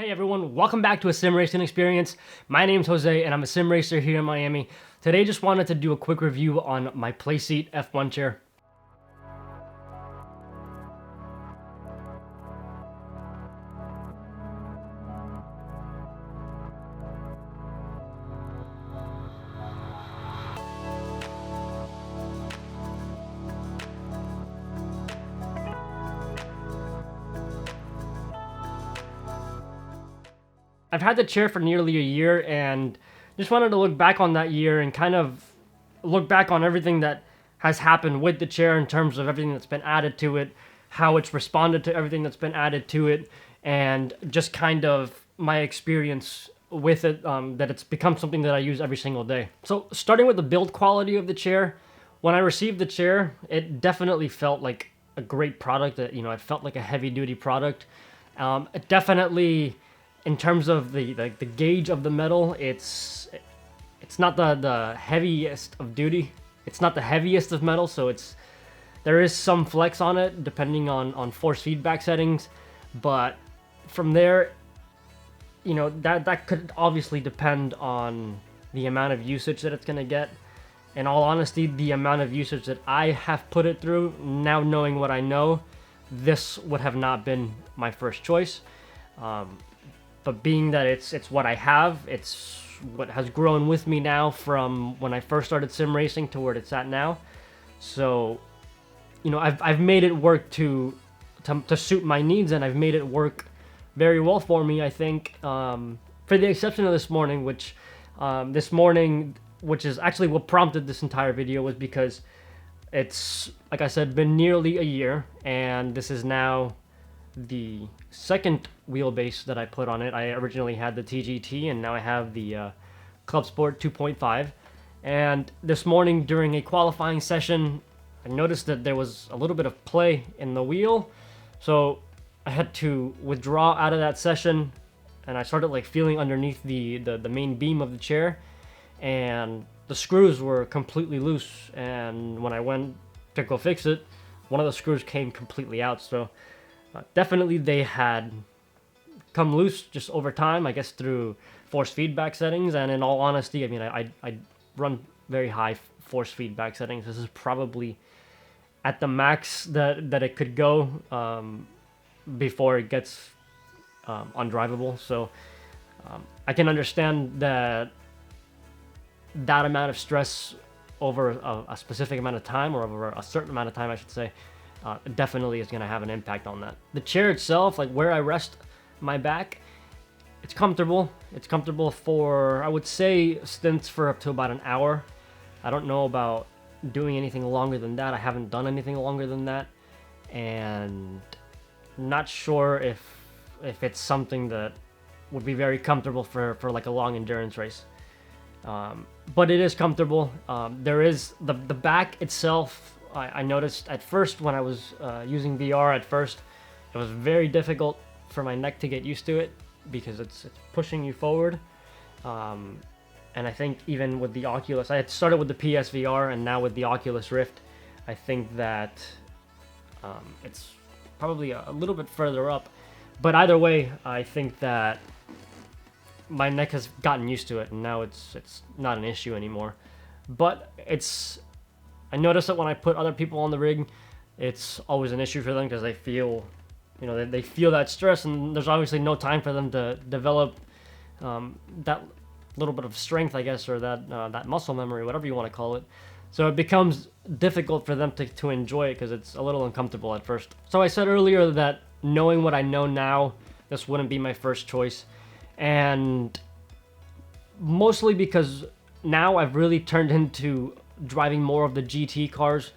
Hey everyone, welcome back to a sim racing experience. My name's Jose and I'm a sim racer here in Miami. Today just wanted to do a quick review on my Playseat F1 chair. I've had the chair for nearly a year and just wanted to look back on that year and kind of look back on everything that has happened with the chair in terms of everything that's been added to it, how it's responded to everything that's been added to it, and just kind of my experience with it, that it's become something that I use every single day. So starting with the build quality of the chair, when I received the chair, it definitely felt like a great product. That it felt like a heavy duty product. It definitely, in terms of the gauge of the metal, it's not the heaviest of duty. It's not the heaviest of metal, so there is some flex on it depending on force feedback settings. But from there, that could obviously depend on the amount of usage that it's gonna get. In all honesty, the amount of usage that I have put it through, now knowing what I know, this would have not been my first choice. But being that it's what I have, it's what has grown with me now from when I first started sim racing to where it's at now. So, I've made it work to suit my needs, and I've made it work very well for me, I think. For the exception of this morning, which is actually what prompted this entire video, was because it's, like I said, been nearly a year, and this is now the second wheelbase that I put on it. I originally had the TGT, and now I have the Club Sport 2.5. And this morning during a qualifying session, I noticed that there was a little bit of play in the wheel, so I had to withdraw out of that session, and I started feeling underneath the main beam of the chair, and the screws were completely loose. And when I went to go fix it, one of the screws came completely out. So definitely they had come loose just over time, I guess, through force feedback settings. And in all honesty, I run very high force feedback settings. This is probably at the max that it could go before it gets undrivable. So I can understand that amount of stress over a specific amount of time, or over a certain amount of time, I should say, definitely is going to have an impact on that. The chair itself, where I rest my back, it's comfortable. It's comfortable for, I would say, stints for up to about an hour. I don't know about doing anything longer than that. I haven't done anything longer than that, and not sure if it's something that would be very comfortable for a long endurance race. But it is comfortable. There is the back itself. I noticed at first when I was using VR, at first it was very difficult for my neck to get used to it, because it's pushing you forward. And I think even with the Oculus, I had started with the PSVR, and now with the Oculus Rift, I think that it's probably a little bit further up. But either way, I think that my neck has gotten used to it, and now it's not an issue anymore. But I notice that when I put other people on the rig, it's always an issue for them, because they feel, they feel that stress, and there's obviously no time for them to develop that little bit of strength, I guess, or that muscle memory, whatever you want to call it. So it becomes difficult for them to enjoy it, because it's a little uncomfortable at first. So I said earlier that knowing what I know now, this wouldn't be my first choice. And mostly because now I've really turned into driving more of the GT cars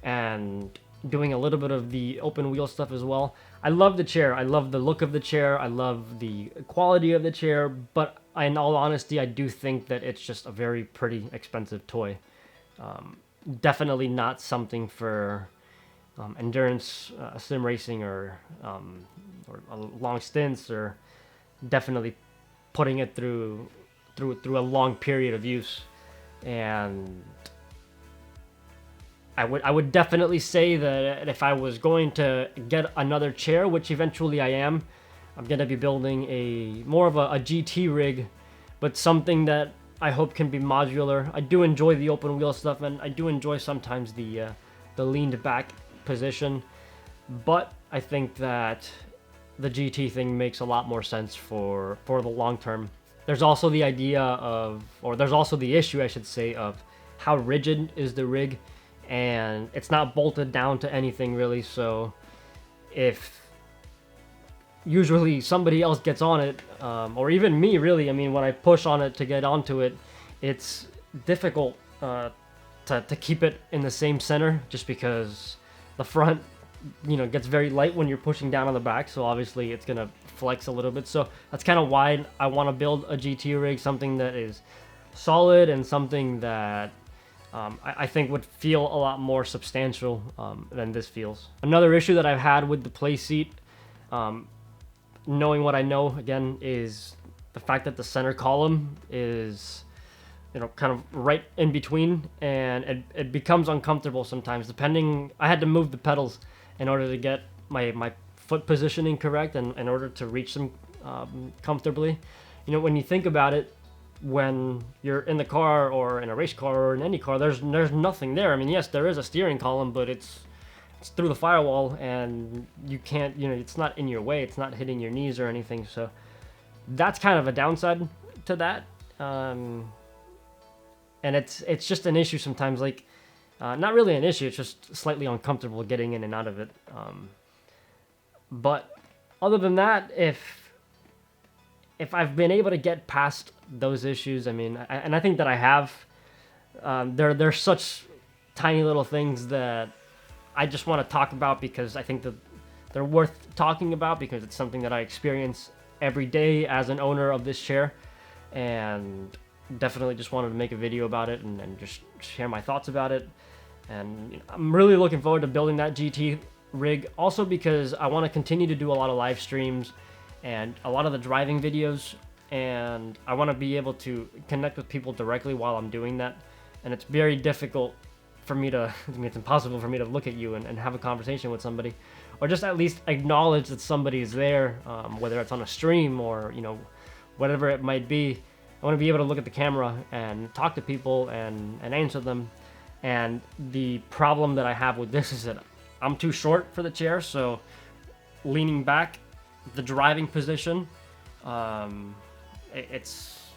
and doing a little bit of the open wheel stuff as well. I love the chair. I love the look of the chair. I love the quality of the chair. But in all honesty, I do think that it's just a very pretty expensive toy. Definitely not something for endurance sim racing, or long stints, or definitely putting it through a long period of use. And I would definitely say that if I was going to get another chair, which eventually I am, I'm gonna be building a more of a GT rig, but something that I hope can be modular. I do enjoy the open wheel stuff, and I do enjoy sometimes the leaned back position, but I think that the GT thing makes a lot more sense for the long term. There's also the idea of, or there's also the issue, I should say, of how rigid is the rig, and it's not bolted down to anything really. So if usually somebody else gets on it, or even me really, I mean, when I push on it to get onto it, it's difficult to keep it in the same center, just because the front, you know, gets very light when you're pushing down on the back, so obviously it's gonna flex a little bit. So that's kind of why I want to build a GT rig, something that is solid and something that I think would feel a lot more substantial than this feels. Another issue that I've had with the Playseat, knowing what I know again, is the fact that the center column is, you know, kind of right in between, and it becomes uncomfortable sometimes. Depending, I had to move the pedals in order to get my foot positioning correct, and in order to reach them comfortably. You know, when you think about it, when you're in the car or in a race car or in any car, there's nothing there. I mean, yes, there is a steering column, but it's through the firewall, and you can't, you know, it's not in your way, it's not hitting your knees or anything. So that's kind of a downside to that. And it's just an issue sometimes, like not really an issue, it's just slightly uncomfortable getting in and out of it. But other than that, if I've been able to get past those issues, I mean, and I think that I have, they're such tiny little things that I just want to talk about, because I think that they're worth talking about, because it's something that I experience every day as an owner of this chair, and definitely just wanted to make a video about it and just share my thoughts about it. And you know, I'm really looking forward to building that GT rig, also because I want to continue to do a lot of live streams and a lot of the driving videos, and I want to be able to connect with people directly while I'm doing that. And it's very difficult for me to, I mean, it's impossible for me to look at you and have a conversation with somebody, or just at least acknowledge that somebody is there, whether it's on a stream or, you know, whatever it might be. I want to be able to look at the camera and talk to people and answer them. And the problem that I have with this is that I'm too short for the chair, so leaning back, the driving position, it's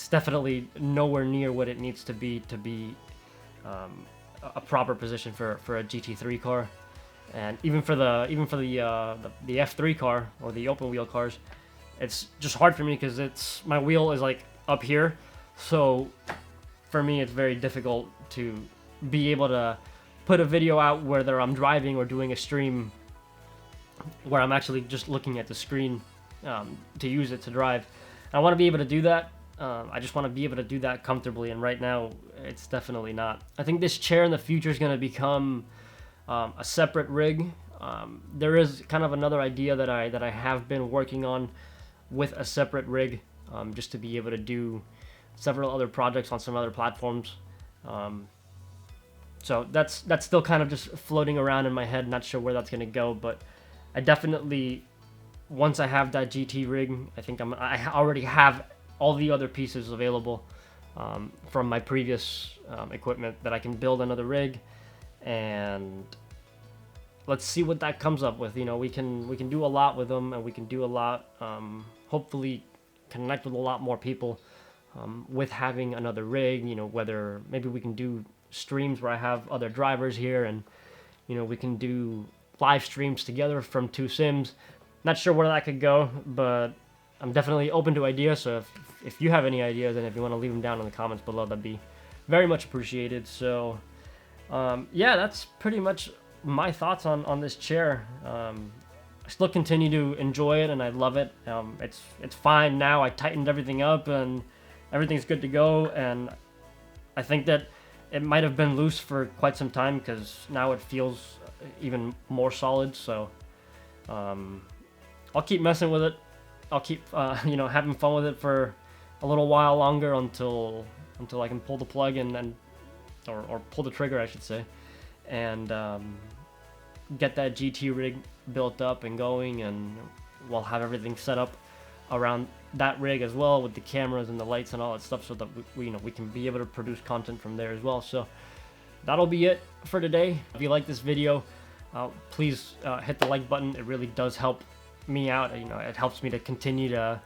definitely nowhere near what it needs to be a proper position for a GT3 car. And even for the F3 car or the open wheel cars, it's just hard for me because my wheel is like up here, so for me it's very difficult to be able to put a video out whether I'm driving or doing a stream where I'm actually just looking at the screen to use it to drive. I want to be able to do that. I just want to be able to do that comfortably, and right now it's definitely not. I think this chair in the future is going to become a separate rig. There is kind of another idea that I have been working on with a separate rig, just to be able to do several other projects on some other platforms. So that's still kind of just floating around in my head, not sure where that's going to go, but I definitely, once I have that GT rig, I think I already have all the other pieces available from my previous equipment, that I can build another rig, and let's see what that comes up with. You know, we can do a lot with them, and we can do a lot, hopefully connect with a lot more people with having another rig. You know, whether maybe we can do streams where I have other drivers here, and you know, we can do live streams together from two sims. Not sure where that could go, but I'm definitely open to ideas. So if you have any ideas, and if you want to leave them down in the comments below, that'd be very much appreciated. So yeah, that's pretty much my thoughts on this chair. I still continue to enjoy it, and I love it. It's fine now. I tightened everything up, and everything's good to go. And I think that it might have been loose for quite some time, because now it feels even more solid. So I'll keep messing with it. I'll keep you know, having fun with it for a little while longer, until I can pull the plug or pull the trigger, I should say, and get that GT rig built up and going, and we'll have everything set up around that rig as well, with the cameras and the lights and all that stuff, so that we can be able to produce content from there as well. So that'll be it for today. If you like this video, please hit the like button. It really does help me out. It helps me to continue to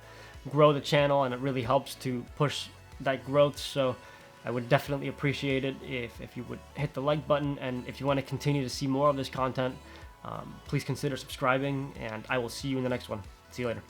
grow the channel, and it really helps to push that growth. So I would definitely appreciate it if you would hit the like button, and if you want to continue to see more of this content, please consider subscribing, and I will see you in the next one. See you later.